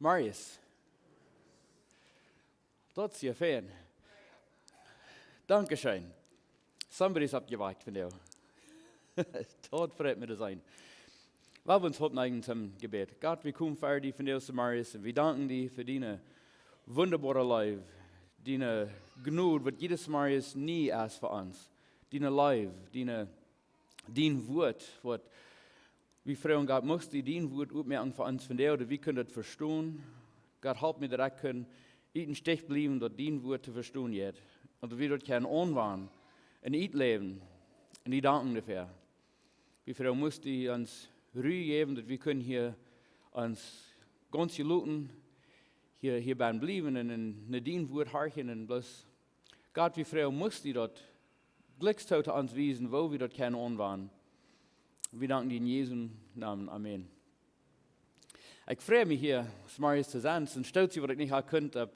Marius. Dat is je fan. Dankeschön. Somebody's abgeweicht von dir. Tot freut mir das sein. Wir uns heute neigen zum Gebet. Gott, wir kommen für dich von dir, Marius, und wir danken dir für deine wunderbare Life, deine Gnade, was jedes Marius nie ist für uns. Deine Life, dein Wort, was wir fragen, Gott, musst du dein Wort aufmerken für uns von dir, oder wir können das verstehen. Gott, help mir, dass ich kann in Stich bleiben, dass dein Wort zu verstehen wird. Und wir dort können anwenden, in ihr Leben, und die danken dafür. Wir fragen, musst du uns Ruhe geben, dass wir können hier uns ganz geluten, hier beim bleiben und in dein Wort horchen und bloß. Gott, wir fragen, musst du dort Glückstote uns wiesen, wo wir dort können anwenden. Wir danken dir in Jesu Namen. Amen. Ich freue mich hier, Marius zu sein. Es ist stolz, was ich nicht könnte,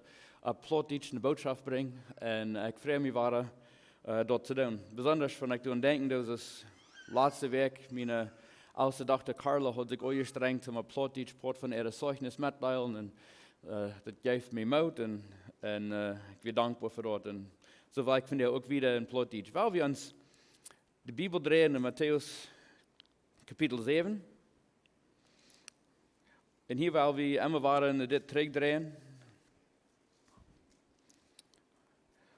Plotdeutsch eine Botschaft bringen. Und ich freue mich, dort zu tun. Besonders, wenn ich daran denke, dass das letzte Werk, meine ausgedachte Carla hat sich angestrengt, um Plotdeutsch von ihrer Zeugnis mitteilen. Und das gibt mir Mut und ich bin dankbar für das. Und so war ich von dir auch wieder in Plotdeutsch. Weil wir uns die Bibel drehen in Matthäus Kapitel 7. Und hier, weil wir immer waren, dit terugdrehen.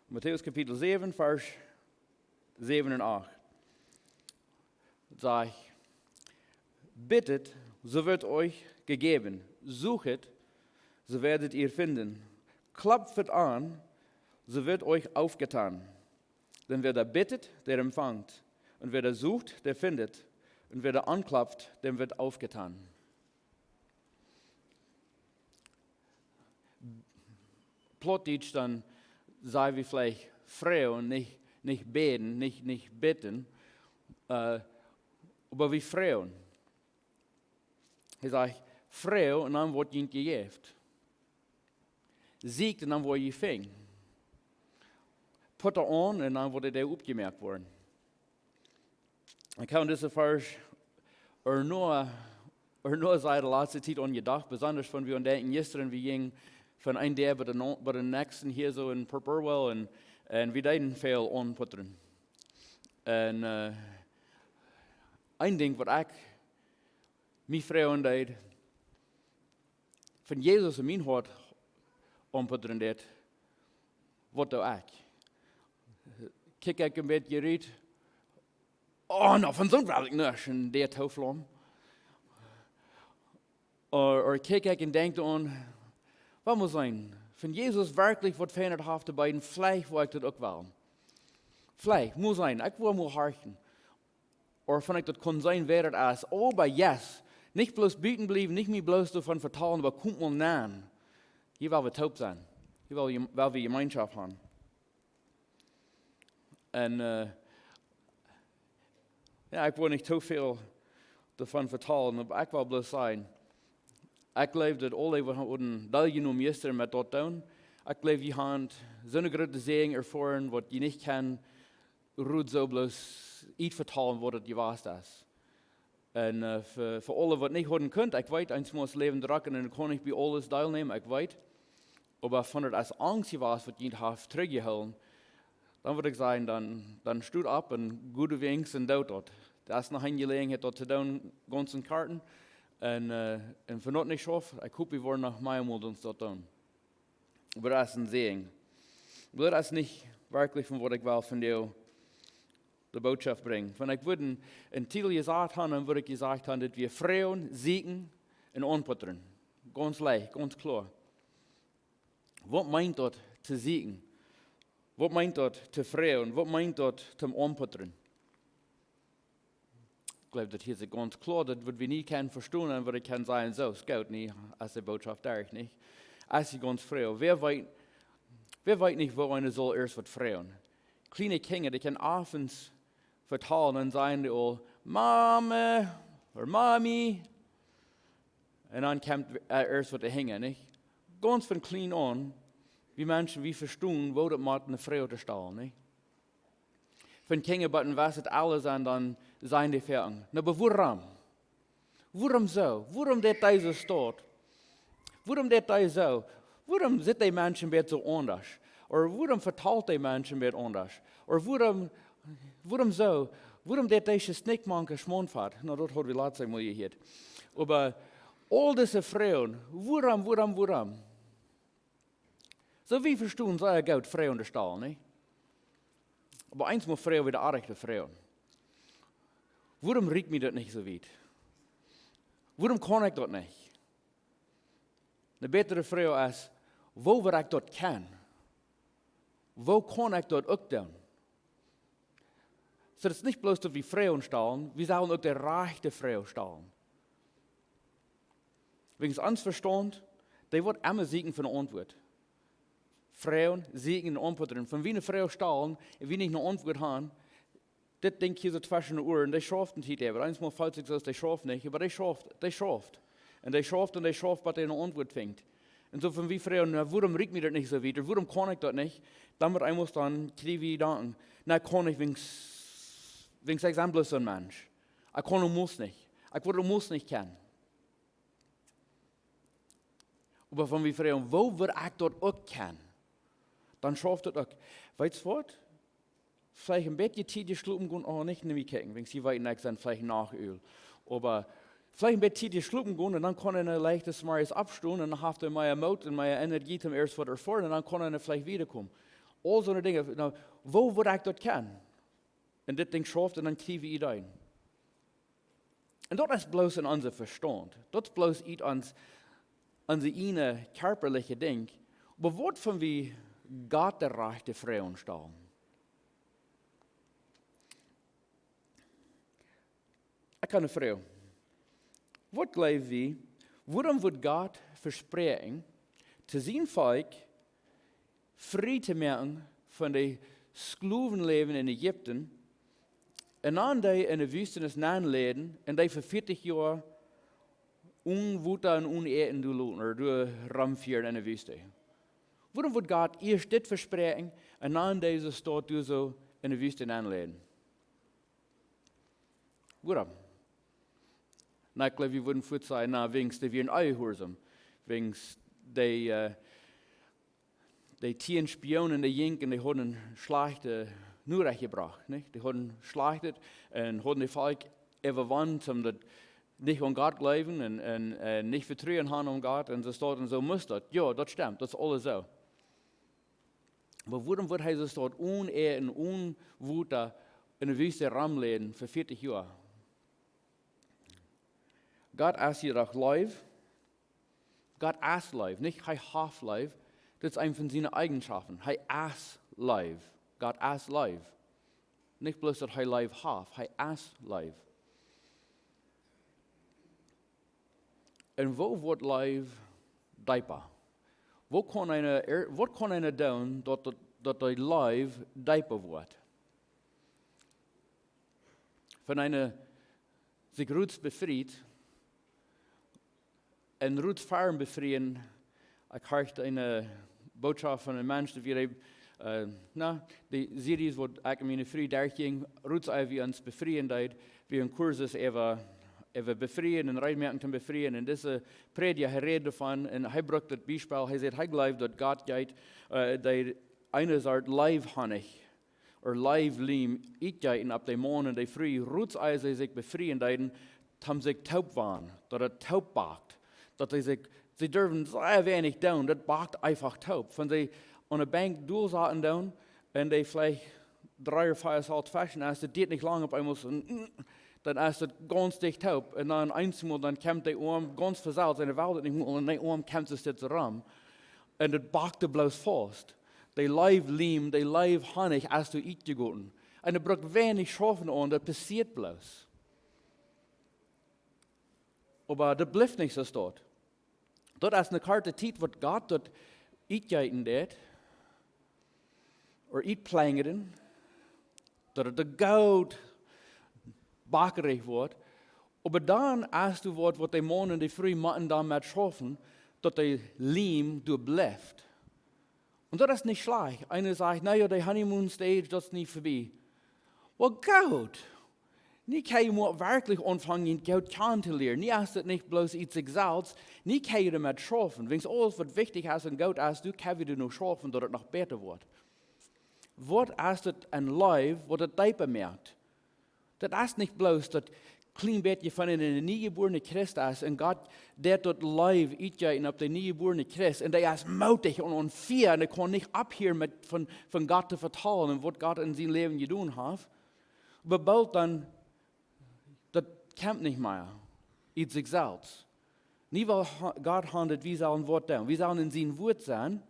Matthäus Kapitel 7, Vers 7 und 8. Sag, bittet, so wird euch gegeben. Suchet, so werdet ihr finden. Klopft an, so wird euch aufgetan. Denn wer da bittet, der empfängt. Und wer da sucht, der findet. Und wer da anklopft, dem wird aufgetan. Plotdeutsch dann sei wie vielleicht Frauen, nicht beten, nicht bitten, aber wie Frauen. Er sagt, Frau und dann wird ihnen gegeben. Siegt und dann wird ihr fing. Put er an und dann wird er aufgemerkt worden. Ich kann diese Vers nur seit der letzten Zeit angedacht, besonders wenn wir denken, gestern wir gingen von einem der bei den nächsten hier so in Purpurwell und wir deuten viel Aunputren. Und ein Ding, was ich mich freuen deed, von Jesus in mein Hart Aunputren deed, wat doe ich? Kijk ik een beetje uit. Oh, nou, van zo'n wil ik niet in dit hoofdlam. Or kijk ik en denk aan, wat moet zijn? Van Jesus werkelijk wat verändert heeft te beiden, vielleicht wil ik dat ook wel. Vielleicht, moet zijn, ik wil moet harten. Or van ik dat kon zijn, wäre het als, oh, maar yes, nicht bloß bieten blijven, nicht meer bloß davon vertalen, aber kommt mal nahen. Hier wil we taub zijn. Hier wil we Gemeinschaft haben. En ja, ik wil niet te veel davon vertalen, aber ik wil bloß zijn. Ik geloof dat alle wat we deelgenomen gisteren met dat doen. Ik geloof je hand zo'n grote zegen ervaren, wat je niet kan, roet zo bloß iets vertalen wat het geweest is. En voor alle wat niet horen kunt, ik weet, eens moet leven drukken en dan kan ik bij alles deelnemen, ik weet. Maar van het als angst geweest wat je niet heeft teruggehouden, dan würde ich sagen, dann steht ab und gute Wings und dood dort. Das ist noch eine Gelegenheit, dort zu tun, ganzen Karten. Und wenn das nicht schafft, ich hoffe, wir wollen noch mehr mal uns dort tun. Aber das ist ein Segen. Aber das ist nicht wirklich von was ich will von dir die Botschaft bringen. Wenn ich würde einen Titel gesagt haben, dann würde ich gesagt haben, dass wir Froagen, Sieeken und Aunputren. Ganz leicht, ganz klar. Was meint das zu siegen? Was meint das zu Froagen? Was meint das zum Aunputren? Ich glaube, das hier ist ganz klar, das wird wir nie verstehen, aber ich kann sagen, so, es geht nicht, als die Botschaft da ist nicht. Es ist ganz froh. Wer weiß nicht, wo einer soll erst was freuen? Kleine Kinder, die können abends vertalen und sagen, oh, Mama oder Mami. Und dann kommt erst was hängen, nicht? Ganz von klein an, wie Menschen, wie verstehen, wo das mit einer Frau zu stellen, nicht? Von Kindern, was es alles an, dann seien die Ferien. Aber warum? Warum so? Warum der diese Stadt? Waarom deed hij zo? Waarom zit die mensen weer zo anders? Of waarom vertelt die mensen weer anders? Of waarom zo? Waarom deed deze snikmanke schmondvaart? Nou, dat hadden we laatst einmal gehört. Aber all diese Frauen, waarom? So wie verstehen sie gut Frauen der Stahl, nicht? Aber eins muss Frauen wieder aardige Frauen. Waarom riecht mir das nicht so weit? Waarom kann ich das nicht? Eine bessere Frau ist, wo wir ich das kann. Wo kann ich das auch tun? So, das ist nicht bloß, dass wir Frauen stahlen, wir sollen auch die rechte Frau stahlen. Wegen uns Verstand, die wird immer Sieeken von der Antwort. Frauen Sieeken und Aunputren. Von wie eine Frau stahlen, und wie nicht eine Antwort haben, das denkt hier so zwischen den Ohren, die schafft nicht aber einmal falls ich so, die schafft nicht, aber die schafft. Und die schafft, was eine Antwort fängt. Und so von wie Frauen, na, warum riecht mir das nicht so wieder, warum kann ich das nicht? Dann wird einmal dann kriege ich Gedanken, na, kann ich, wegen ich bin bloß so ein Mensch. Ich kann und muss nicht. Ich würde und muss nicht kennen. Aber von wie Frauen, wo wir ich das auch kennen, dann schafft das auch. Weißt du was? Vielleicht ein bisschen Zeit schlupen gehen, auch nicht nämlich kicken, wenn sie weiter nicht sind, vielleicht Nachöl. Aber vielleicht ein bisschen Zeit schlupen gehen und dann kann er leichtes Mal abstehen und dann hat er meine Mut und meine Energie zum ersten wieder vor und dann kann er vielleicht wiederkommen. All so eine Dinge. Na, wo würde ich das kennen? Und das Ding schafft und dann kriege ich ein. Und das ist bloß in unser Verstand. Das ist bloß unser eine körperliche Ding. Aber was von wie Gott der rechte Frauen stahlen? Ich kann eine Frau. Was glauben wir, warum wird Gott versprechen, zu sein Volk frei zu machen von dem Sklavenleben in Ägypten und dann die in der Wüste nachleben und die für 40 Jahre unwutter und uneten durch Ramfieren in der Wüste? Warum wird Gott erst das versprechen und dann diese Stadt so in der Wüste nachleben? Warum? Na, ich glaube, wir würden gut sein, wegen der wir ein Ei hören, wegen die 10 Spionen, die Jinken, die haben schlechte Nachrichten gebracht, nicht? Die haben schlachtet und haben die Volk überwunden, um das nicht an Gott glauben und nicht vertrauen haben an Gott und so steht und so muss das. Ja, das stimmt, das ist alles so. Aber warum wird er so dort ohne und unwutter in der Wüste rumleben für 40 Jahre? Gott ist hier auch live. Gott ist live, nicht er half live. Das ist eine von seinen Eigenschaften. Er ist live. Gott ist live. Nicht bloß, dass er live half, er ist live. Und wo wird live diaper? Was kann einer tun, dass der live diaper wird? Wenn einer sich roots befreit, en roet varen befrieden. Ik kreeg een boodschap van een mens die weer, die series wat ik mijn vriend daar ging, roet wie ons befrieden deed, wie een cursus even befrieden en rijmerken te befrieden. En deze predia hij redt ervan en hij bracht het bijspel. Hij zegt, hij gelooft dat God gaat, dat een soort lijfhannig, of lijfliem, uitgeven op de mannen die vrij roet zich befrieden deed, om zich taub waren, dat het taub bakt. Dat sie dürfen sehr wenig tun, das bakt einfach taub. Wenn sie an der Bank durchsaten tun und die vielleicht 3 oder 4 Salt fashion ist, das geht nicht lange auf einmal so, dann ist das ganz dicht taub. Und dann einmal, dann kommt der Arm ganz versalzt und er will das nicht mehr und der Arm kommt es jetzt rum. Und das bakt bloß fast. Die Leib-Lehm, die Leib-Honig hast du eingegoten. Und er braucht wenig Schafen an, das passiert bloß. Aber das bleibt nicht so dort. Dat is een karte tijd wat God dat uitgeven deed, of uitplangeren, dat het de goud bakkerig wordt. Maar dan, als du wordt wat de mannen die vrij matten dan met schaffen, dat de lijm blijft. En dat is niet slecht. Einer sagt, naja, die honeymoon stage, dat is niet voorbij. Well, goud. Nie kan je moet werkelijk aanvangen Gott kennen te leren. Nie als het niet bloos iets zelfs. Nie kan je ermee schaffen. Wens alles wat wichtig is en Gott is, du kan je er nog schaffen dat het nog beter wordt. Wat is het een lijf wat het dieper merkt? Dat is niet bloos dat klein beetje van een nieuwgeborene Christ is en God deed dat lijf uitgeven op de nieuwgeborene Christ en die is moutig en onvier en die kon niet ophieren van God te vertalen en wat God in zijn leven gedaan heeft. Maar bald dan, dat komt niet meer. Iets zichzelf. Niet wel God handelt, wie zullen wat doen. We zullen in zijn woord zijn.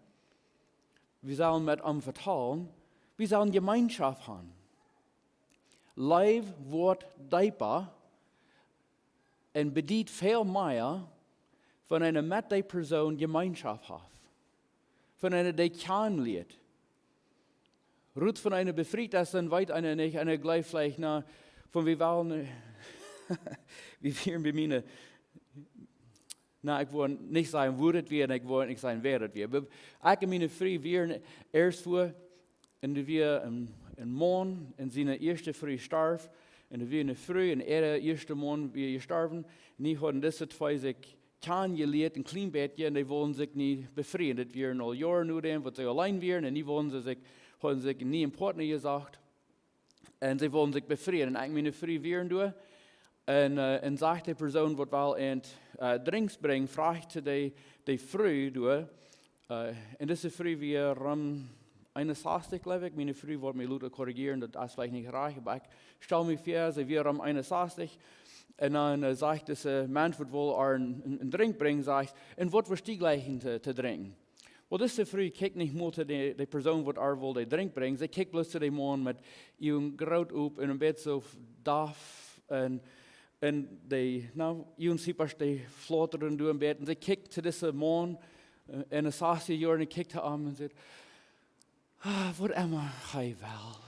We zullen met hem vertalen. We zullen gemeenschap hebben. Lijf wordt dieper en bedient veel meer van een met die persoon gemeenschap heeft. Van een die kennenleert. Ruud van een bevriend is, dan weet een niet en ik gleich vielleicht na van wie willen, wie vieren bij mij. Nou, ik wil niet zeggen hoe het weer en ik wil niet zeggen waar het weer. Maar ik en mijn vriend weer eerst voor en dan weer een man en zijn eerste vriend starf. En dan weer een vriend en de eerste man weer gestorven. En die hadden deze twee zich kennengelernt, een klein beetje, en die wilden zich niet bevrienden. Dat weer al jaren nu dan, wat ze alleen weer en die wilden zich, hadden zich niet in partner gezegd. En ze wilden zich bevrienden. En ik mijn vriend weer doen. En zegt de persoon wat wel in drinks brengt, vraagt de vrouw door. En deze vrouw weer 61, geloof ik. Mijn vrouw wordt mij laten corrigeren, dat is vielleicht niet graag. Maar ik stel me voor, ze weer 61. En dan zegt deze mens wat wil een drink brengen, zegt, en wat was die gleich te drinken? Wel, deze vrouw kijkt niet meer naar de persoon wat wil de drink brengen. Ze kijkt bloos naar de man met een groot op en een beetje zo daf. En Ian Siepers, die flotteren door een beetje. En ze kijkt naar deze man en een 60 jaar en kijkt naar hem en zegt, wat Emma, ga je wel?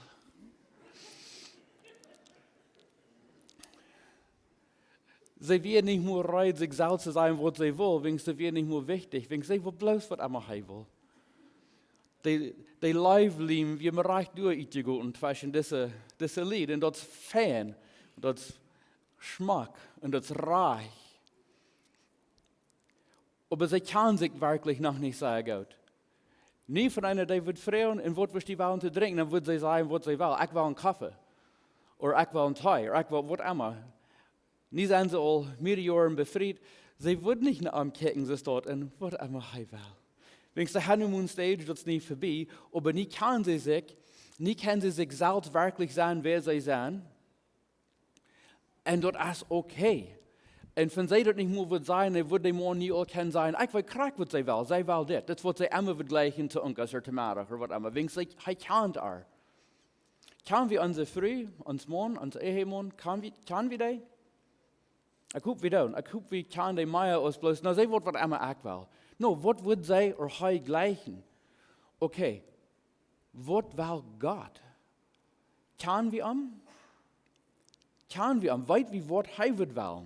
Ze weer niet meer rijden zichzelf te zijn wat ze wil, want ze weer niet meer wichtig. Want ze wil bloos wat Emma hij wil. Die lijfliem, wie me recht door iets goed tussen deze lied. En dat is fijn, dat is smaak en dat is rijk. Maar ze kan zich werkelijk nog niet zeggen goed. Niet van einer die wordt vragen en wat was die willen te drinken, dan wordt ze zeggen wat ze wil. Ik wil een koffie, of ik wil een thee, of ik wil wat immer. Nu zijn ze al meerdere jaren bevriend. Ze worden niet naar hem kijken, ze staat en wat immer hij wil. Wenn ze gaan nu een stage, dat is niet voorbij, maar niet kan ze zichzelf werkelijk zijn waar ze zijn. En dat is oké. En van zij dat niet meer wordt zijn, dan wordt die man niet al kunnen zijn, ik weet graag wat zij wil, zij wil dit. Dat is wat zij immer vergelijken te onkas of te marig, of wat immer. Wenn hij kan er. Kan we onze vrouw, ons man, onze eheman, kan we die? Ik hoop we doen. Ik hoop we kan die meer als bloos, nou zij wordt wat immer ik wil. Nou, wat wordt zij of hij gleichen? Oké. Wat wil God? Kan we hem? Kan we hem? Weet we wat hij wordt wel?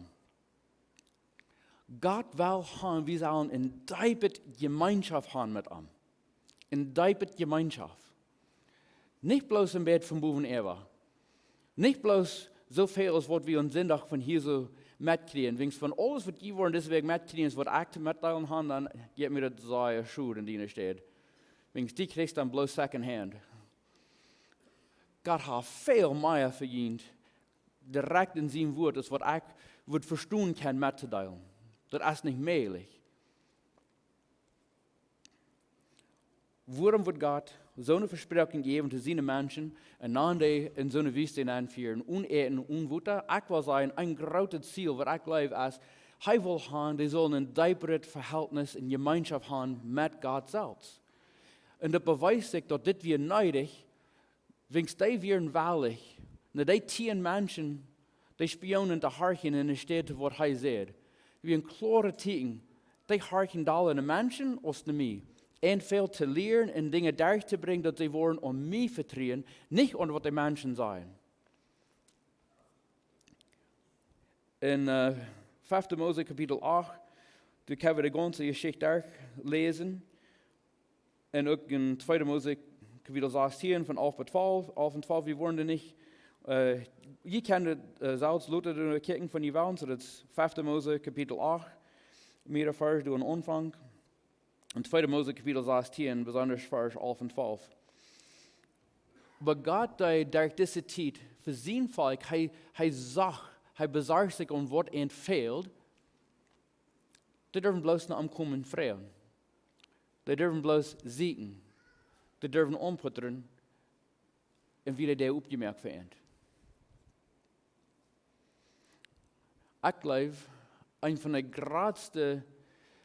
God wil gaan, we zullen een diepe gemeenschap gaan met hem. Een diepe gemeenschap. Niet bloos een beetje van boven eeuwen. Niet bloos zoveel als wat we ons zindag van hier zo metkrijgen. Wings van alles wat je worden deze week metkrijgen is wat ik te metdelen gaan, dan geeft me dat zaaie schoen in die stad. Wings die krijgt dan bloos second hand. God heeft veel meer verdiend, direct in zijn woord, als wat ik wat verstaan kan met te delen. Dat is niet mogelijk. Waarom wordt God zo'n verspreking geven te zijn mensen en dan die in zo'n woestijn aanvieren, oneten, onwoeten? Ik wil zeggen, een groot ziel wat ik geloof is, hij wil gaan, die zullen een dieper verhältnis en gemeenschap gaan met God zelf. En dat bewijst zich dat dit weer nodig, wings die weer waarlijk, na die 10 mensen, die spionen te harken in de stad wat hij zegt. Wie een klare teken, die harken daar in de mensen als de mij. En veel te leren en dingen daar te brengen dat ze worden om mij vertrouwen, niet om wat de mensen zijn. In 5 Mose kapitel 8, toen kunnen we de ganze geschichte daar lezen. En ook in 2 Mose kapitel 16 van 11 tot 12. 11 en 12, we worden er niet Je kent zelfs later de kijken van die wellen, so dat is 5 Mose kapitel 8, meer vers door een aanvang. En 2 Mose kapitel 16, besonders vers 11 en 12. Maar God, durch deze tijd, voor zijn volk, hij zag, hij bezorgt zich om wat entfehlt. Die dürfen bloß naar hem komen vragen. Die dürfen bloß Sieken. Die dürfen Aunputren. En wie der opgemerkt vindt. Ik geloof, een van de grootste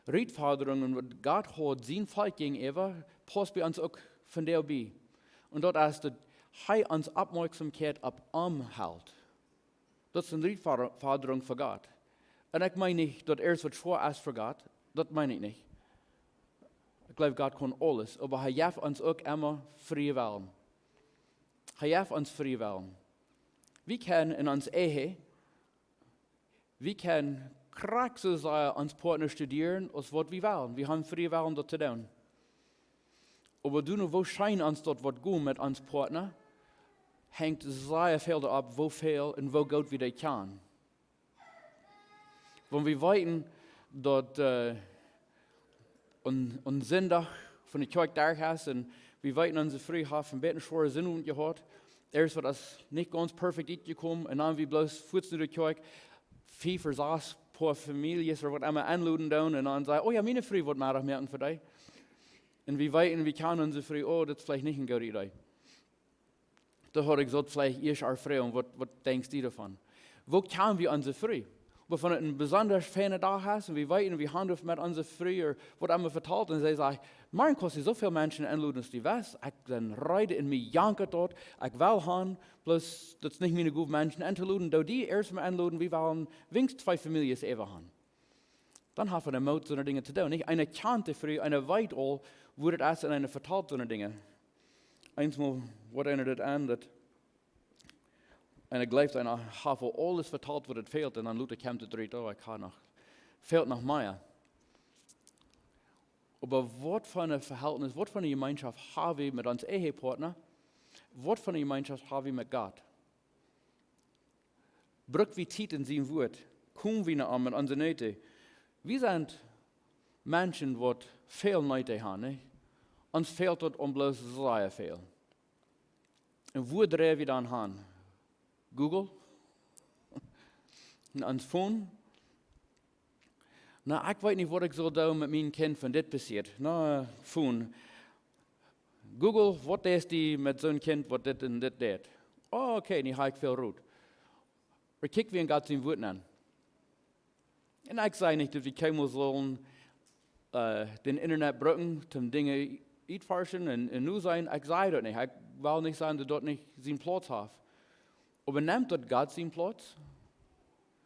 uitforderingen wat God hat zijn volk gegenüber, past bij ons ook van daarbij. En dat is dat hij ons opmerkzaamheid op hem houdt. Dat is een uitfordering voor God. En ik meen niet dat eerst wat schwer is voor God. Dat meen ik niet. Ik geloof, God kan alles. Maar hij geeft ons ook immer vrije wil. Hij geeft ons vrije wil. We kunnen in ons eigen, we kunnen krachtig zo zijn ons partner studeren als wat we willen. We hebben vrije wil om dat te doen. Maar doen we schijnen ons dat wat goed met ons partner, hangt zeer veel erop, hoeveel en hoe goed we dat kunnen. Want we weten dat een zondag van de kerk daar is en we weten onze vrijheid van beter zware zin gehad. Eerst was het niet ganz perfect uitgekomen en dan we bloos voets naar de kerk, 5 of 6 paar families of wat immer aanluden doen en dan zeggen, oh ja, mijn vrij wordt maar merken voor dich. En we weten, we kunnen onze vrij, oh, dat is vielleicht niet een goede idee. Da had ik gesagt, vielleicht eerst haar vrij, wat denkst du davon? Wo können wir onze vrij? Wovon het een besonders fijne dag is en we weten, we handelen met onze vrij, wat immer vertelt. En zij zegt, maar kost zoveel mensen aanluden als die was. Ik ben rijden in mijn janker tot, ik wil gaan, plus dat is niet mijn goede mensen aan te luden. Door die eerst maar aanluden, we willen wenigstens 2 families even gaan. Dan hebben we de moed zo'n dingen te doen. Niet? Eine kent de vrij, eine weet al, hoe het is en eine vertelt zo'n dingen. Eensmaal wordt einer dat aan, dat en ik geloof dat hij alles verteld wat het veelt en dan Luther komt het eruit, oh, ik ga nog, veelt nog meer. Maar wat voor een verhältnis, wat voor een gemeenschap hebben we met ons eigen partner? Wat voor een gemeenschap hebben we met God? Brück wie tijd in zijn woord, komen we naar met onze neuten. We zijn mensen wat veel neuten hebben, niet? Ons veelt het om bloos zeer veel. En waar drijven we dan aan? Google? En ons phone? Nou, ik weet niet wat ik zal doen met mijn kind van dit passiert. Nou, phone. Google, wat is die met zo'n kind wat dit en dit deed? Oh, oké, nu heb ik veel rood. Maar kijk wie een God zijn woord aan. En ik zei niet dat we komen zullen den internet gebruiken om dingen uitforschen en nu zijn. Ik zei dat niet. Ik wil niet zeggen dat dat niet zijn plaats heeft. Maar neemt dat God zijn plaats?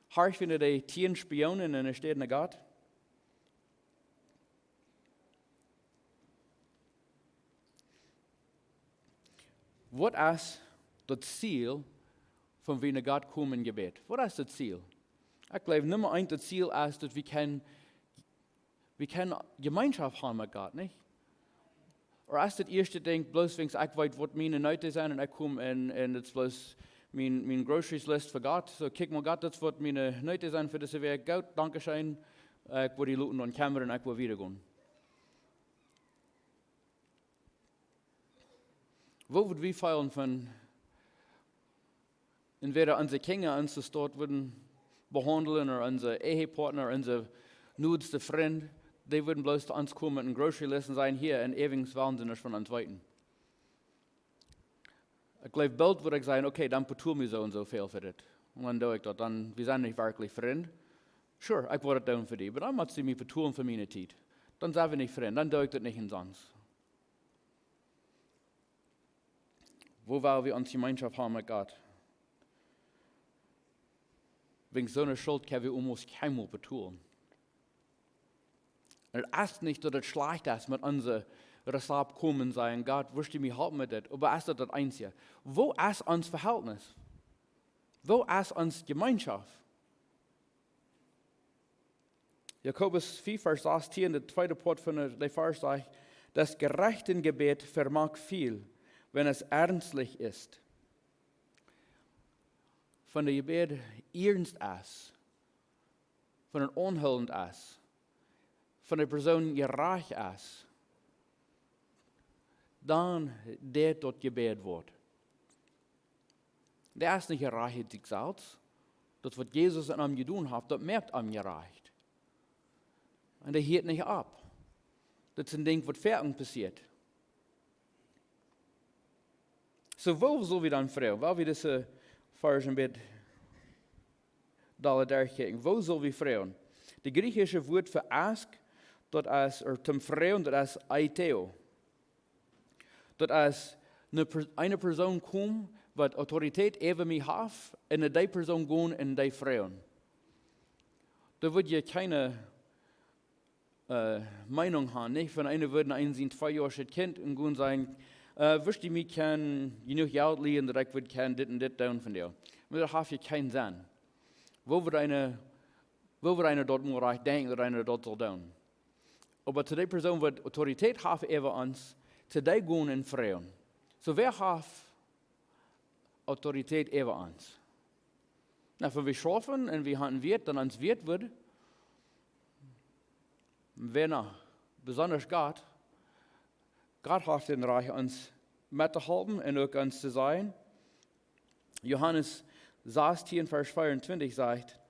Haar vinden die 10 spionen en er staat een God? Wat is dat ziel van wie naar God komen in gebed? Wat is dat ziel? Ik geloof nummer 1 dat ziel is dat we kunnen gemeenschap hebben met God, niet? Of is het eerste ding, bloos wens ik weet wat mijn neuten zijn en ik kom en het is bloos mijn groceries list voor God. So kijk maar God, dat is wat mijn neuten zijn voor deze week. Goed, danke schön. Ik wil die looten aan camera en ik wil weer gaan. Wo würden wir feiern von, entweder unsere Kinder uns das dort würden behandeln oder unsere Ehepartner, unsere nudste Freund, die würden bloß zu uns kommen mit einem Grocery List und sagen, hier, ein ewiges Wahnsinnig von uns weiten. Ich glaube, bald würde ich sagen, okay, dann betue mir so und so viel für das. Und dann tue ich das, dann, wir sind nicht wirklich Freund. Sure, ich würde das tun für dich, aber dann muss sie mich betuen für meine Zeit. Dann sind wir nicht Freund, dann tue ich das nicht in sonst. Wo wollen wir uns Gemeinschaft haben mit Gott? Wegen so einer Schuld können wir uns keinmal betun. Es ist nicht, dass es schlecht ist, mit unserem Ressort kommen sein, Gott, wirst du mich helfen mit das? Aber ist das Einzige? Wo ist unser Verhältnis? Wo ist unsere Gemeinschaft? Jakobus 4, Vers 16, der zweite Part von der Vers sagt, das Gerechtengebet vermag viel, wenn es ernstlich ist. von der Gebet ernst ist, von een onhullend is, van een persoon gerecht is, dan deed dat gebed wordt. Dat is niet gerecht zichzelf. Dat wat Jezus aan hem gedaan heeft, dat merkt hem gerecht. En dat hield niet op. Dat is een ding wat verder passiert. So, wo zullen we dan vragen? Waar we deze vers een beetje durchkijken. Wo zullen we vragen? De Griechische woord voor ask, dat is, of zum vragen, dat is aiteo. Dat is een persoon komt, wat autoriteit over mij heeft, en die persoon gaan en die vragen. Da wird je keine Meinung haben, nicht? Von einer würden einen sind 2 Jahre Kind und gehen sagen, wirst du mich kennen, genug Geld liegen, dass ich würde kennen, dit und dit tun von dir. Aber das hat ja keinen Sinn. Wo wird einer dort nur recht denken, dass einer dort soll tun? Aber zu der Person, die Autorität hat über uns, zu der gehen und fragen. So wer hat Autorität über uns? Na, wenn wir schaffen und wir haben Wert, dann uns Wert wird, wer noch? Besonders Gott. Gott hat den Reich, uns mitzuhalten und auch uns zu sein. Johannes 16, Vers 24 sagt,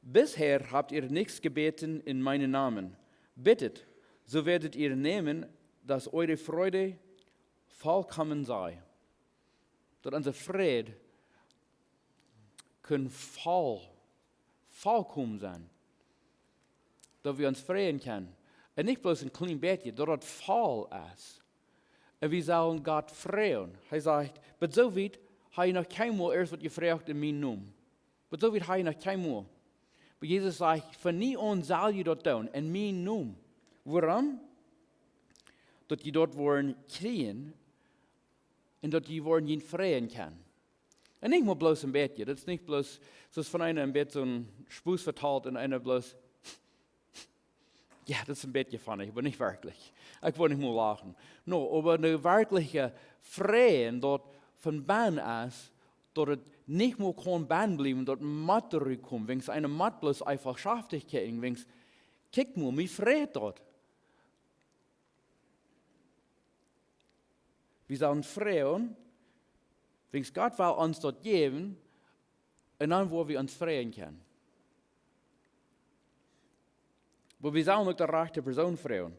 bisher habt ihr nichts gebeten in meinen Namen. Bittet, so werdet ihr nehmen, dass eure Freude vollkommen sei. Dass unser Friede kann vollkommen sein. Dass wir uns freuen können. Und nicht bloß ein kleines bisschen, dass das voll ist. Und wir sollen Gott freuen. Er sagt, aber so weit habe ich noch kein Mal erst, was ihr fragt in meinem Namen. Aber so weit habe ich noch kein Mal. Aber Jesus sagt, von nie an soll ihr das tun, in meinem Namen. Warum? Dass ihr dort wollen kriegen und dass ihr wollen ihn freuen können. Und nicht mal bloß ein bisschen. Das ist nicht bloß, so ist von einer im Bett so ein Spuß verteilt und einer bloß, ja, das ist ein bisschen funny, aber nicht wirklich. Ich will nicht mal lachen. No, aber eine wirkliche Freien dort von Bahn ist, dass es nicht mal kann Bahn bleiben, dort Matt zurückkommt, wenn es eine Matt bloß einfach Schaftigkeit, wenn es, kick mal, mich freut dort. Wir sollen freuen, wenn es Gott will uns dort geben, und dann, wo wir uns freuen können. Aber wir sollen auch die rechte Person freuen.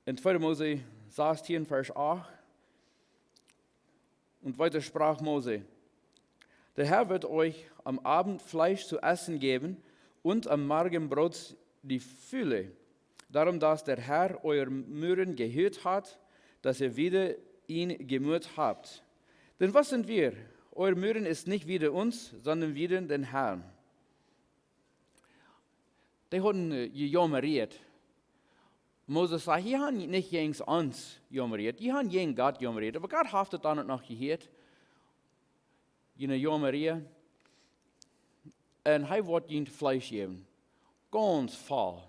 In 2. Mose 16, Vers 8. Und weiter sprach Mose, der Herr wird euch am Abend Fleisch zu essen geben und am Morgen Brot die Fülle. Darum, dass der Herr euer Mühren gehört hat, dass ihr wieder ihn gemürt habt. Denn was sind wir? Euer Mühren ist nicht wieder uns, sondern wieder den Herrn. Die haben gejammert. Moses sagt, die haben nicht gegen uns jammert, die haben gegen Gott jammert. Aber Gott hat es dann noch gehört. Jene jammert. Und er wird ihnen Fleisch geben. Ganz voll.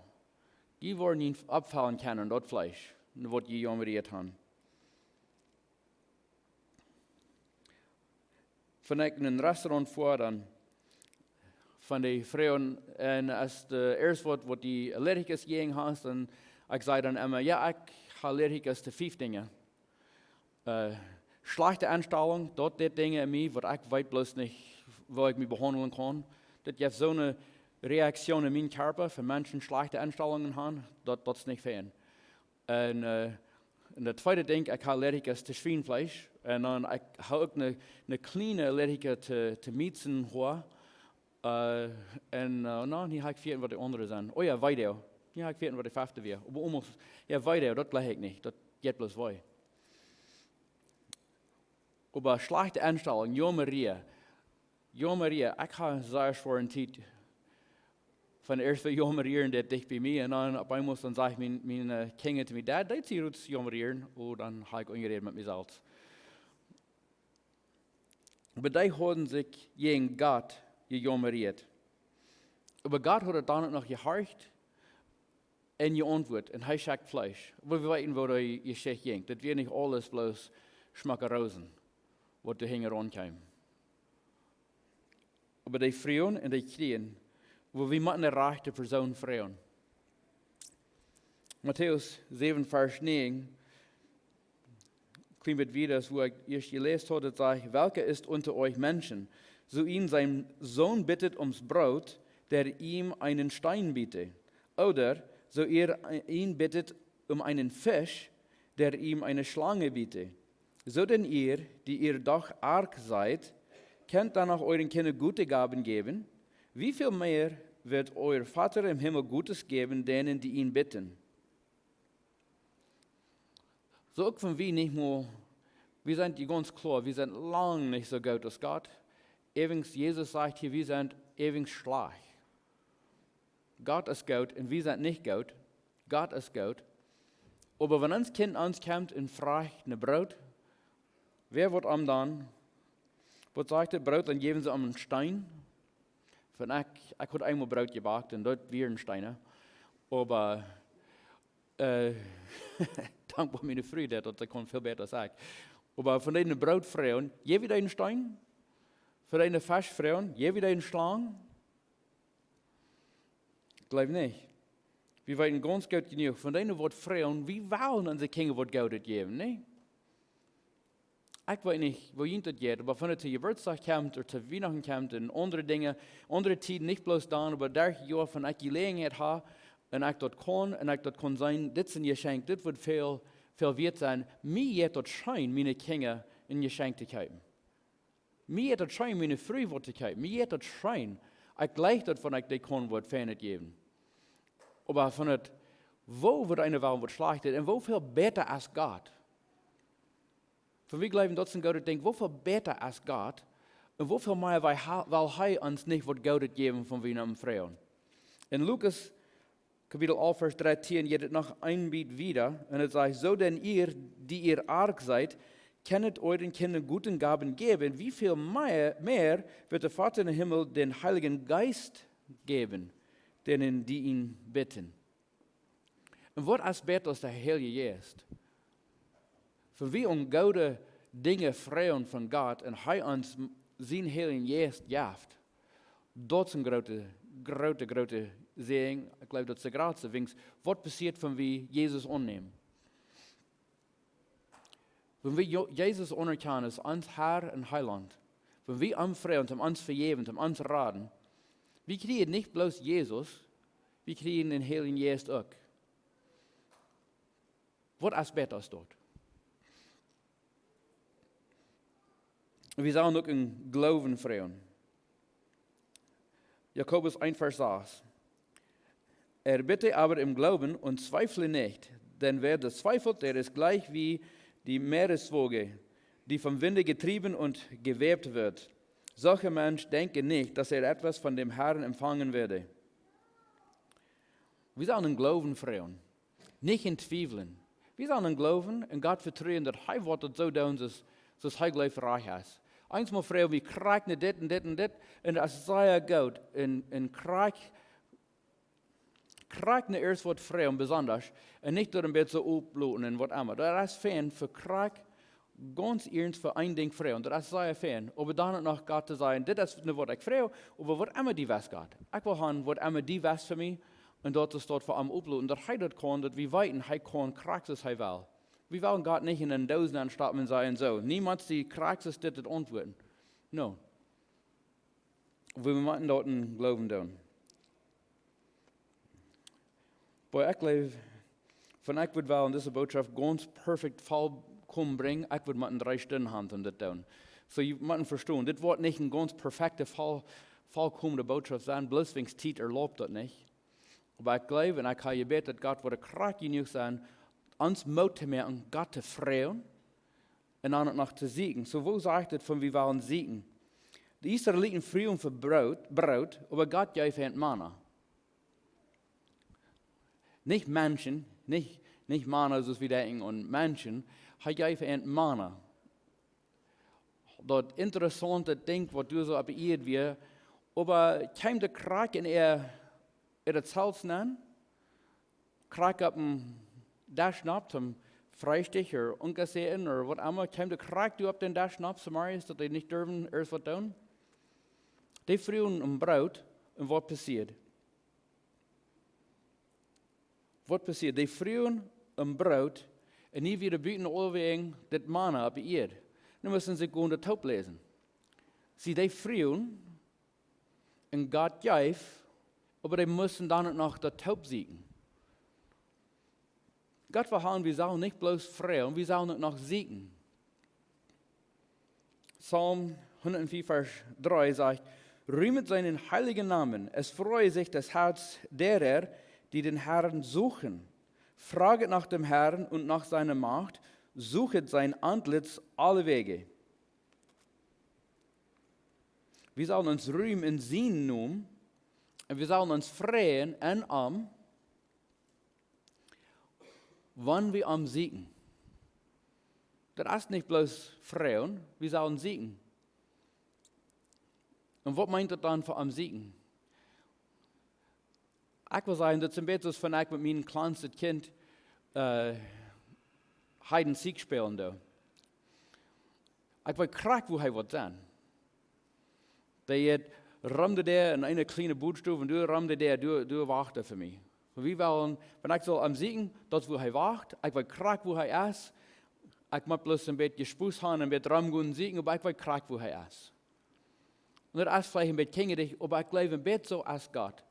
Die wollen ihn abfallen können, dort Fleisch, was die jammert haben. Von einem Restaurant vor, dann von den Frauen, und als das erste Wort, was die Allergiker gegen hast, dann ich sage dann immer, ja, ich habe Allergiker zu 5 Dingen. Schlechte Anstellung, dort die Dinge in mir, was ich weiß bloß nicht, wo ich mich behandeln kann. Das gibt so eine Reaktion in meinem Körper, wenn Menschen schlechte Anstellungen haben, das ist nicht fair. Und das zweite Ding, ich habe Allergiker zu Schweinefleisch. Und dann ich habe auch eine kleine Allergiker zu Miezen. Und dann hier habe ich vergessen, was die anderen sind. Oh ja, Weideo. Hier habe ich vergessen, was die 5. wäre. Aber almost, ja, Weideo, das gleich ich nicht. Das geht bloß wei. Aber schlechte Anstellung, ja Maria, ich habe sehr schweren Zeit. Von der ersten jammerieren, der dich bei mir, und dann auf einmal dann sage ich meine Kinder zu mir, Dad, das ist jetzt jammerieren, und dann habe ich angeredet mit mir selbst. Aber die haben sich gegen Gott gejammert. Aber Gott hat dann noch gehorcht und geantwortet, und er schickt Fleisch. Aber wir wissen, wo er geschickt ging. Das wird nicht alles bloß Schmackerosen, was da hinten rankam. aber die Frauen und die Kriegen, wo wir mit einer rechten Person fragen. Matthäus 7, Vers 9, klingt wieder, wo ich erst gelesen habe, sagt, welcher ist unter euch Menschen, so ihn sein Sohn bittet ums Brot, der ihm einen Stein bietet, oder so ihr ihn bittet um einen Fisch, der ihm eine Schlange bietet. So denn ihr, die ihr doch arg seid, könnt dann auch euren Kindern gute Gaben geben. Wie viel mehr wird euer Vater im Himmel Gutes geben, denen, die ihn bitten? So auch von wir nicht nur, wir sind die ganz klar, wir sind lang nicht so gut als Gott. Ewig, Jesus sagt hier, wir sind ewig schlecht. Gott ist gut und wir sind nicht gut. Gott ist gut. Aber wenn uns Kind uns kommt und fragt ein Brot, wer wird ihm dann, was sagt das Brot, dann geben sie ihm einen Stein. Von ich habe einmal Brot gebacken und dort wir einen Stein. Aber dankbar meine Freude, dass ich viel besser sagen. Aber von den Brotfrauen, je wieder einen Stein. Von den Fischfrauen, je wieder einen Schlang. Ich glaube nicht. Wir wollen ganz gut genug. Von denen wird Frauen, wie wollen unsere Kinder wird Geld geben, ne? Ich weiß nicht, wo jemand das geht, aber wenn es zu Geburtstag kommt oder zu Weihnachten kommt und andere Dinge, andere Tiden, nicht bloß dann, aber der Jahr, von ich Gelegenheit habe, und ich dort kann, und ich dort kann sein, das ist ein Geschenk, das wird viel wert sein. Mir geht dort schein, meine Kinder ein Geschenk zu geben. Mir geht dort schein, meine Frau wird zu geben. Mir geht dort schein, ich gleich dort, von ich die kann, wird Fähne geben. Aber von it, wo wird eine Wahl schlachtet und wo viel besser als Gott? Von wir glauben, dass Gott denkt, wo viel besser als Gott und wo viel mehr, weil er uns nicht wird Gott geben von wir am Frauen. In Lukas Kapitel 11, Vers 13 geht es noch ein Bild wieder und es sagt, so denn ihr, die ihr arg seid, kennet euren Kindern guten Gaben geben, wie viel mehr wird der Vater im Himmel den Heiligen Geist geben, denen, die ihn bitten. Und was als besser als der Heilige Geist? Für wir gute Dinge freuen von Gott und er uns sein Heiligen Geist jaft. Das ist eine große Segen. Ich glaube, das ist der große Wings. Was passiert, wenn wir Jesus annehmen? Wenn wir Jesus anerkennen als uns Herr und Heiland, wenn wir anfreuen, uns vergeben, uns raten, wir kriegen nicht bloß Jesus, wir kriegen den Heiligen Geist auch. Was ist besser als dort? Wir sollen auch in Glauben freuen. Jakobus 1, Vers 6. Bitte aber im Glauben und zweifle nicht, denn wer das zweifelt, der ist gleich wie die Meereswoge, die vom Winde getrieben und gewebt wird. Solcher Mensch denke nicht, dass er etwas von dem Herrn empfangen werde. Wir sollen in Glauben freuen, nicht in Zweifeln. Wir sollen glauben und Gott vertrauen, dass er wird so tun, dass er gleich reich ist. Einmal freuen wir, kriegen nicht dit und dit und dit, und das ist sehr gut. Und kriegen nicht erst was freuen, besonders, und nicht durch ein bisschen aufbluten und was immer. Das ist Fan für Krieg, ganz ernst für ein Ding freuen. Das ist sehr Fan. Aber dann noch Gott zu sagen, das ist nicht, was ich freue, aber was immer die was Gott. Ich will haben, was immer die was für mich, und dort ist dort vor allem aufbluten. Dass er das kann, dass wir weiten, er kann Krieg, er will. Wir wollen Gott nicht in den Dosen anstatten und sagen so. Niemand die Krieg ist das antworten. No. Wir müssen dort einen Glauben tun. Aber ich glaube, wenn ich würde diese Botschaft ganz perfekt vollkommen bringen, ich würde mit 3 Stunden handeln das tun. So, ihr müsst verstehen, das wird nicht eine ganz perfekte, vollkommene Botschaft sein, bloß wegen Zeit erlaubt das nicht. Aber ich glaube, und ich habe gebetet, Gott würde krass genug sein, uns Mut zu machen, Gott zu freuen und dann noch zu siegen. So, wo sagt es von, wir wollen siegen? Die Israeliten freuen für Brot, aber Gott gab ihnen Manna. Nicht Menschen, nicht Manna, so wie denken, und Menschen, er gab ihnen Manna. Das interessante Ding, was du so abgehört wird, aber kam der Krieg in das Haus nennen, Krieg ab dem Daschnab zum Freistich oder ungesehen oder was immer, kam der Krieg, du ab den Daschnab, Samarias, dass die nicht dürfen, erst was tun. Die vroegen een brood en wat passiert? Wat passiert? Die vroegen een brood en nie weer buiten overwegen dit manna op de eerd. Nu müssen sie gewoon de taub lesen. Sie, die vroegen en God geeft, aber die müssen dann auch noch der Taub siegen. Gott verhauen, wir sollen nicht bloß freuen, wir sollen auch noch siegen. Psalm 104, Vers 3 sagt, rühmet seinen heiligen Namen, es freue sich das Herz derer, die den Herrn suchen. Fraget nach dem Herrn und nach seiner Macht, suchet sein Antlitz alle Wege. Wir sollen uns rühmen in seinen Namen, und wir sollen uns freuen en wann wir am siegen. Das ist nicht bloß freuen, wir sollen siegen. Und was meint das dann für am siegen? Ich will sagen, das ist ein bisschen, als wenn ich mit meinem kleinsten Kind Hide and Seek spielen da. Ich will krack, wo er wird sein. Der ramde der in eine kleine Bootstube und du ramde der, du wachte für mich. Wir wollen, wenn ich so am Siegen, dort wo er wacht, ich will krack, wo er ist. Ich muss bloß ein bisschen Gespuss haben, ein bisschen rumgehen und siegen, aber ich will krack, wo er ist. Und das ist vielleicht ein bisschen kinderlich, aber ich glaube ein bisschen so als Gott.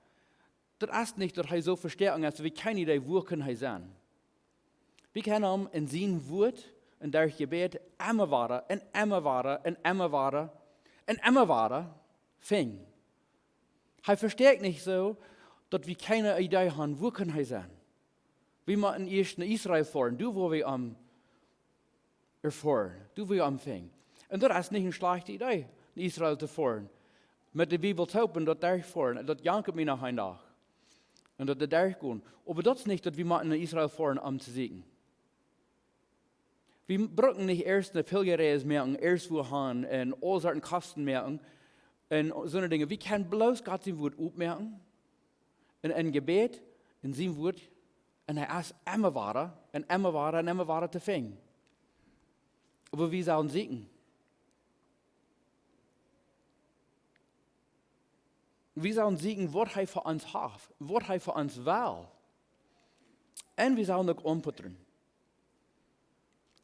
Das ist nicht, dass er so Verstärkung hat, wie keine Idee, wo kann er sein. Wir können ihm in seinem Wort, in der Gebet, immer weiter, und immer weiter, und immer weiter, und immer weiter, fing. Er verstärkt nicht so, dass wir keine Idee haben, wo kann er sein. Wir müssen erst in Israel fahren, du wo wir am erfahren, du wo wir am fing. Und das ist nicht eine schlechte Idee, in Israel zu fahren. Mit der Bibel zu open, dort durchfahren, dort janken wir nach einem Tag. Und dort durchgehen. Aber das ist nicht, dass wir in Israel fahren, um zu siegen. Wir brauchen nicht erst eine Pilgerreise merken, erst wo haben, und all solchen Kosten merken, und so eine Dinge. Wir können bloß Gott sein Wort aufmerken, in ein Gebet, in sein Wort, und er ist immer weiter, und immer weiter, und immer weiter zu fangen. Aber wir sollen siegen. Wir sollen siegen, was er für uns hat, was er für uns will. Und wir sollen auch Aunputren.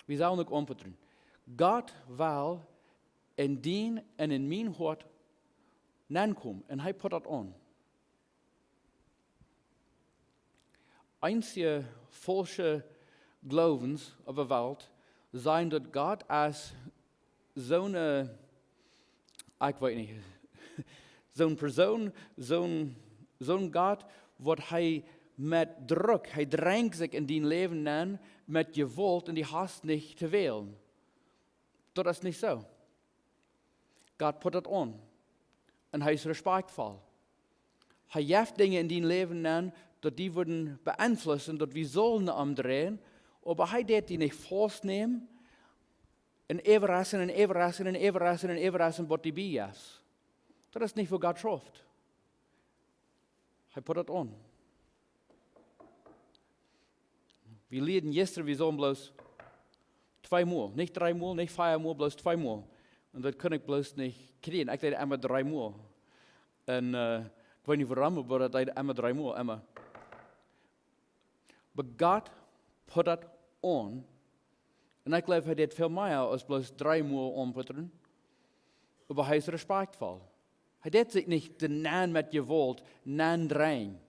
Wir sollen auch Aunputren. Gott will in dien en in mijn hart nankomen en hij put dat aan. Einzige falsche Glaubens op de wereld zijn dat Gott als zo'n, ik weet niet, zo'n persoon, zo'n Gott, wat hij met druk, hij drängt zich in die leven aan met gewalt en die hast niet te wählen. Dat is niet zo. Gott put dat aan. En hij is respectvol. Hij geeft dingen in die leven aan, dat die worden beeinflussen, dat we zullen omdrehen, aber hij deed die niet vastnemen en everrassen en everrassen en everrassen en everrassen wat die bij is. Dat is niet wat God schafft. Hij put dat aan. Wir leiden gestern, wir sollen bloß 2 Mal, nicht 3 Mal, nicht 4 Mal, bloß 2 Mal. Und das kann ich bloß nicht kriegen. Ich deed immer 3 Mal. Und ich weiß nicht warum, aber ich deed immer 3 Mal, immer. Aber Gott put das an. Und ich glaube, er deed viel mehr als bloß 3 Mal Aunputren. Aber er ist respektvoll. Er deed sich nicht den Namen mit Gewalt, Namen drehen.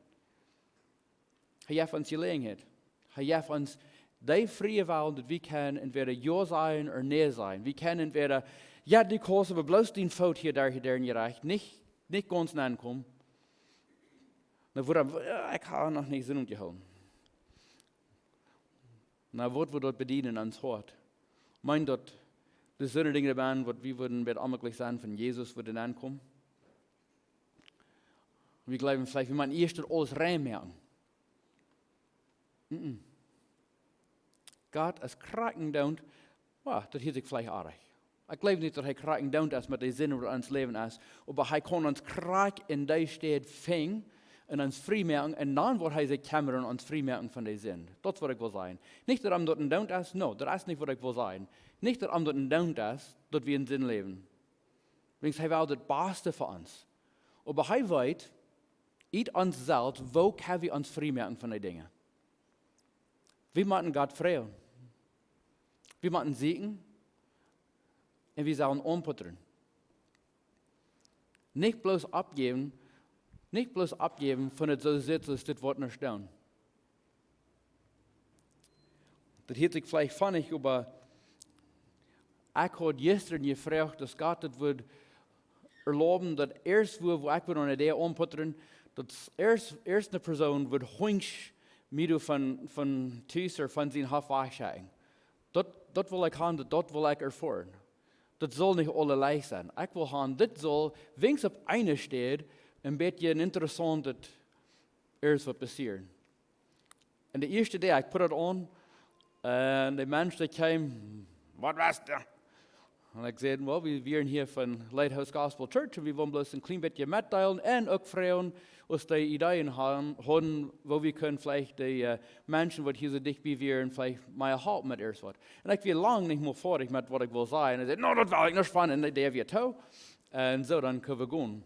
Er gibt uns Gelegenheit. Er gibt uns die freie Wahl, dass wir können entweder ja sein oder nein sein. Wir können entweder, ja, die Kurs, aber bloß den Fout hier, der in je Reich, nicht ganz nahe kommen. Dan wordt ik ga nog niet zin om te houden. Nou, wat we dat bedienen ans hart. Meint dat de zullen dingen zijn wat we würden met allemaal zijn van Jesus würden aankomen. Wir glauben vielleicht, wir müssen erst alles reinmerken. Gott ist kraken down, das hört sich vielleicht arg. Ich glaube nicht, dass er kraken down ist mit den Sinnen, die uns Leben ist, aber er kann uns krak in der Stadt fängen und uns freimerken und dann wird er sich kümmern und uns freimerken von den Sinnen. Das ist, was ich will sagen. Nicht, dass er dort down ist, no, das ist nicht, was ich will sagen. Nicht, dass er dort down ist, dass wir in Sinn leben. Übrigens, er will das Beste für uns. Aber hij weet, uit ons zelf, wo können wir uns vrijmaken von den Dingen? Wir müssen Gott freuen. Wir müssen Sieeken und wir sollen Aunputren. Nicht bloß abgeben von der so sitzt, das Wort nicht stehen. Das hört sich vielleicht funnig, aber ich habe gestern gefragt, dass Gott das wird erlauben, dass erst wo ich an der Aunputren, dass erst eine Person wird hunch mit von Tisch oder von seinem Hof wegschreiben. Das will ich haben, das will ich erfahren. Das soll nicht allerlei sein. Ich will haben, das soll, wenn es auf einer steht, ein bisschen interessant, dass erst was passiert. Und der erste Tag, ich put it on, und der Mensch, der kam, was war's da? Und ich sagte, well, wir sind hier von Lighthouse Gospel Church und wir wollen bloß ein klein bisschen mitteilen und auch fragen, was die Ideen haben, wo wir können vielleicht die Menschen, die hier so dicht wie wir, vielleicht mal halten mit erst was. Und ich will lange nicht mehr fertig mit, was ich will sagen. Und er sagte, no, das war nicht spannend, und der wird auch. Und so, dann können wir gehen.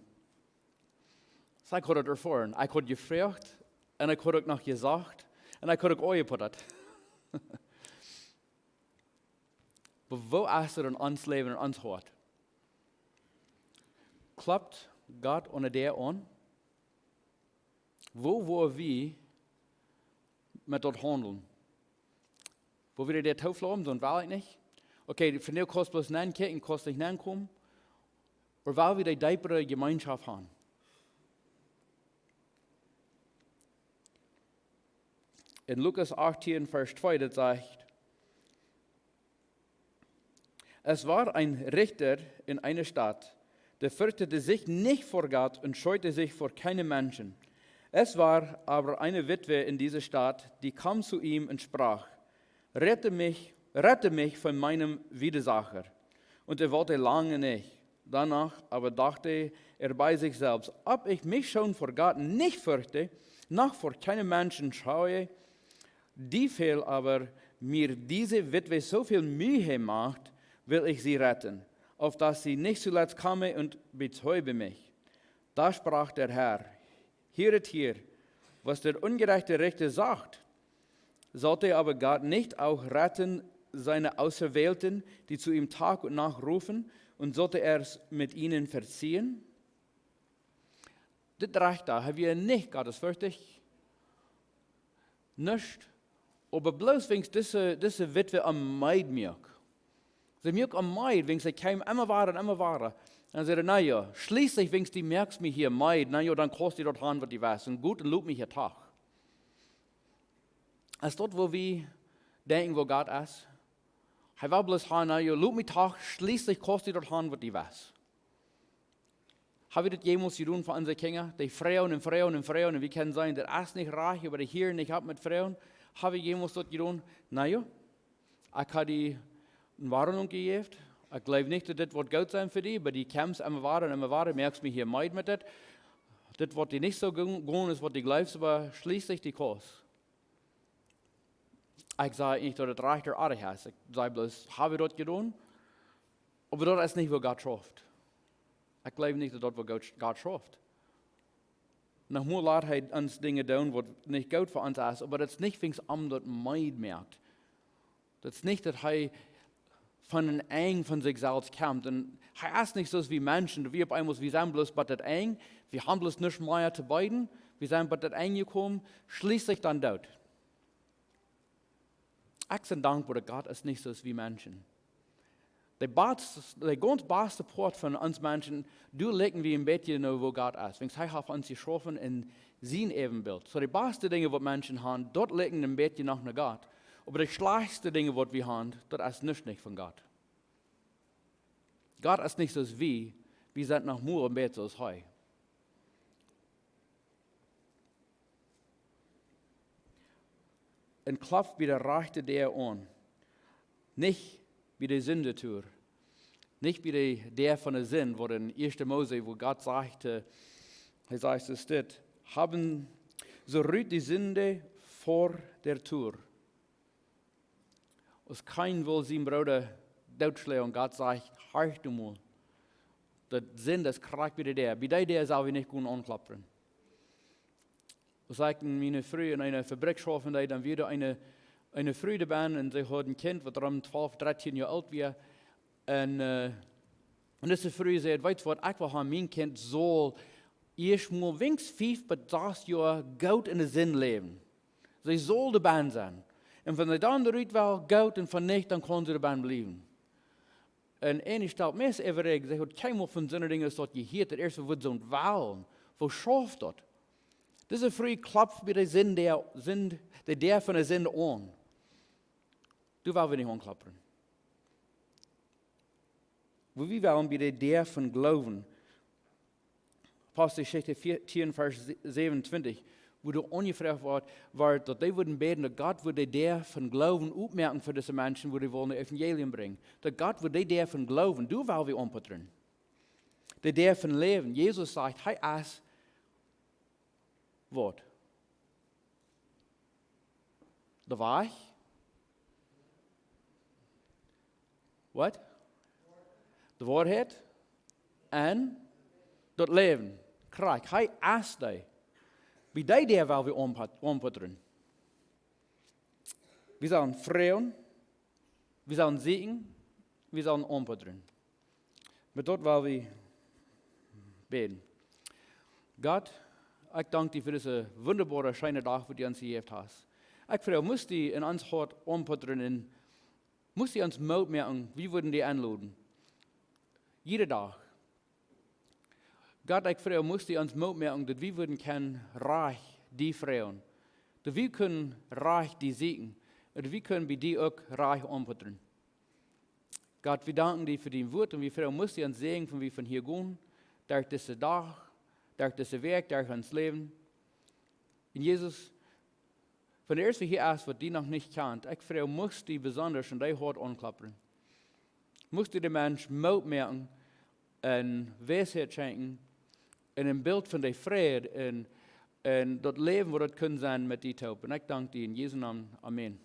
So, ich habe das erfahren. Ich habe gefragt und ich habe noch gesagt und ich habe auch geputtet. Aber wo ist er in ons Leben und ons Hart? Klappt Gott unter der an? Wo wir mit dort handeln? Wo wir der Teufel haben, dann will ich nicht. Okay, von der kostet bloß nein Kirchen, kostet nicht nein kommen. Oder weil wir die deepere Gemeinschaft haben. In Lukas 18, Vers 2, das sagt, es war ein Richter in einer Stadt, der fürchtete sich nicht vor Gott und scheute sich vor keinem Menschen. Es war aber eine Witwe in dieser Stadt, die kam zu ihm und sprach, rette mich von meinem Widersacher. Und er wollte lange nicht. Danach aber dachte er bei sich selbst, ob ich mich schon vor Gott nicht fürchte, noch vor keinem Menschen schaue, die viel aber mir diese Witwe so viel Mühe macht, will ich sie retten, auf dass sie nicht zuletzt komme und betäube mich. Da sprach der Herr, höret hier, was der ungerechte Richter sagt. Sollte aber Gott nicht auch retten seine Auserwählten, die zu ihm Tag und Nacht rufen, und sollte er es mit ihnen verziehen? Das reicht da, haben wir nicht gottesfürchtig. Nicht. Aber bloß wenn diese Witwe am Meid mich. Sie mich am Meid, wenn sie kam immer waren. Dann sagte er, naja, schließlich, wenn du merkst mich hier Meid, naja, dann kostet die dort an, was die weiß. Und gut, und lob mich hier Tag. Als dort, wo wir denken, wo Gott ist, er war bloß han, naja, lob mich Tag, schließlich kostet die dort an, was die weiß. Haben wir das jemals getan für unsere Kinder? Die Frauen und wir können sagen, der ist nicht reich, aber der hier nicht hat mit Frauen. Haben wir jemals das getan? Naja, ich habe die eine Warnung gegeben. Ich glaube nicht, dass das wird gut sein für die, aber die kämpfen immer weiter, merkst mich hier meid mit das. Das wird die nicht so gehen, das wird die glaubst, aber schließlich die Kurs. Ich sage nicht, dass das reich oder artig ist. Ich sage bloß, habe ich das getan? Aber das ist nicht, wo Gott schafft. Ich glaube nicht, dass das, wo Gott schafft. Noch mehr lässt er uns Dinge tun, was nicht gut für uns ist, aber das ist nicht, wenn es dort meid merkt. Das ist nicht, dass er von den Eng von sich selbst kommt. Und er ist nicht so wie Menschen, wir sind bloß bei das Eng, wir haben bloß nicht mehr zu beiden, wir sind bei das Eng gekommen, schließlich dann dort. Ich bin dankbar, dass Gott ist nicht so wie Menschen. Der ganz beste Part von uns Menschen, du legen wir ein bisschen noch, wo Gott ist. Wenn er auf uns geschaffen in sein Ebenbild. So die besten Dinge, die Menschen haben, dort legen ein bisschen nach Gott. Aber die schlechteste Dinge, die wir haben, das ist nicht von Gott. Gott ist nicht so wie, wir sind noch mehr und besser als heute. Und klopft bei der Rechte der an. Nicht wie der Sündetur. Nicht wie der von der Sinn, wo in 1. Mose, wo Gott sagte, er sagt es dort, haben so rührt die Sünde vor der Tür. Als kein will sein Bruder totschlagen und Gott sagt, horch du mal. Dat zin, dat krijgt bij der. Bij der zou we niet kunnen aanklappen. We zeggen, meine Frau in einer Fabrik schaffen, dann wieder eine Freude ban und sie hat ein Kind, was um 12, 13 Jahre alt war. Und diese Frau sagt, weißt du was, ich will haben, mein Kind soll erst mal wenigstens 5 bis 6 Jahre gut in den Sinn leben. Sie soll de Band sein. Und wenn sie dann eruit will, gut, und wenn nicht, dann kann sie de Band bleiben. Und ich stelle mir immer recht, sie hat kein Mal von so Dingen, dass je hier das erste wird so ein Wahl, wo schafft das? Diese Frau klopft bei der Sinn der von der Sinn an. Du willst wir nicht anklappen. Wo wir wollen bei der von Glauben. Apostelgeschichte 14, Vers 27, wo du ungefragt war, dass die würden beten, dass Gott würde der von Glauben aufmerken für diese Menschen, wo die wollen das Evangelium bringen. Dass Gott würde der von Glauben, du willst wir Aunputren. Der von Leben. Jesus sagt, hey, ass, Wort. De Wahrheit. Wat? De Wahrheit. En dat leven. Krijg. Hij aast die. Bij die der wil we Aunputren. We zullen Froagen. We zullen Sieeken. We zullen Aunputren. Met dat wil we beten. God, ik dank dir für diese wunderbare, schöne Tag, die du uns hier hast. Ich frage, muss die in uns Hort Aunputren, muss die uns Mut merken, wie würden die anladen? Jede Tag. Gott, ich frage, muss die uns Mut merken, dass wir würden können reich die Frauen, dass wir können reich die Siegen, und wir können bei dir auch reich Aunputren. Gott, wir danken dir für dein Wort und wir fragen, muss die uns sehen, von wie von hier gehen, durch diese Tag, durch das Werk, durch uns Leben. Und Jesus, von der ersten hier aus, was die noch nicht kennt, ich frage, muss die besonders in dein Hort anklappen. Muss die den Menschen Mut merken, und Weisheit schenken, und ein Bild von der Friede, und das Leben, wo das können sein mit die Taub. Und ich danke dir in Jesu Namen. Amen.